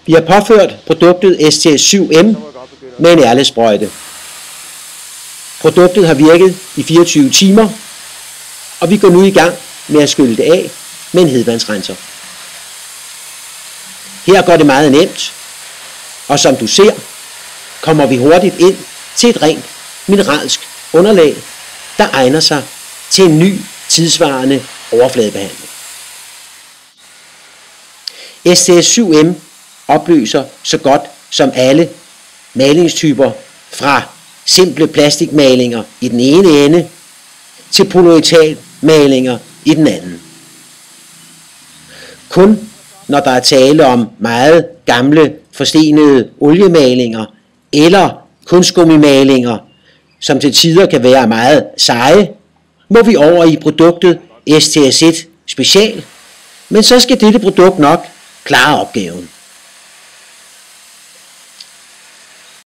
Vi har påført produktet STS7M med en ærlesprøjte. Produktet har virket i 24 timer, og vi går nu i gang med at skylle det af med en hedvandsrenser. Her går det meget nemt, og som du ser, kommer vi hurtigt ind til et rent mineralsk underlag, der egner sig til en ny tidsvarende overfladebehandling. STS7M opløser så godt som alle malingstyper fra simple plastikmalinger i den ene ende til polyuretanmalinger i den anden. Kun når der er tale om meget gamle forstenede oliemalinger eller kunstgummimalinger, som til tider kan være meget seje, må vi over i produktet STS1 Special, men så skal dette produkt nok klare opgaven.